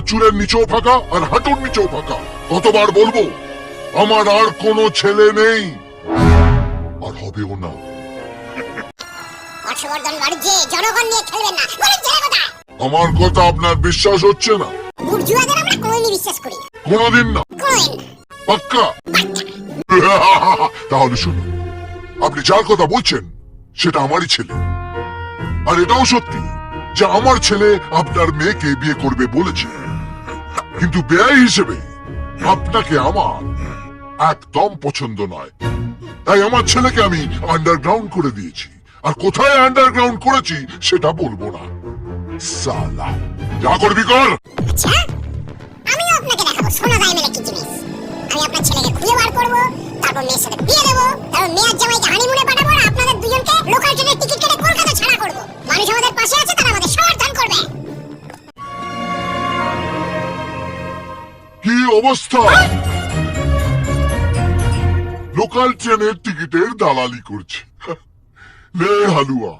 চুলের নিচেও ফাঁকা আর হাঁটুর নিচেও ফাঁকা। কতবার বলবো আমার আর কোনো ছেলে নেই, আর হবেও না। হর্ষবর্ধন বাড়িতে জনগণ নিয়ে খেলবেন না, বলেন ছেলে কথা। আমার কথা আপনার বিশ্বাস হচ্ছে না? বুর্জুয়াদের আমরা কোনোদিনই বিশ্বাস করি না, কোনোদিন না? কোনোদিন না। পাক্কা? তাহলে শুনুন, আপনি যার কথা বলছেন সেটা আমারই ছেলে। আর এটাও সত্যি যে আমার ছেলে আপনার মেয়েকে বিয়ে করবে বলেছে, কিন্তু বেয়াই হিসেবে আপনাকে আমার একদম পছন্দ নয়। তাই আমার ছেলেকে আমি আন্ডারগ্রাউন্ড করে দিয়েছি, আর কোথায় আন্ডারগ্রাউন্ড করেছি সেটা বলবো না। সালা, যা করবি কর। আচ্ছা, আমিও আপনাকে দেখাবো সোনা দাইমের কি জিনিস। আমি আপনার ছেলেকে খুঁজে বার করবো, তারপর মেয়ের সাথে বিয়ে দেবো, তারপর মেয়ের জামাইকে হানিমুনে পাঠাবো, আর আপনাদের দুজনকে লোকাল ট্রেনের টিকিট কেটে কলকাতা ছাড়া করবো। মানুষ আমাদের পাশে আছে, তারা আমাদের সমর্থন করবে। কি অবস্থা! লোকাল ট্রেনের টিকিটের দালালি করছে। লে হালুয়া।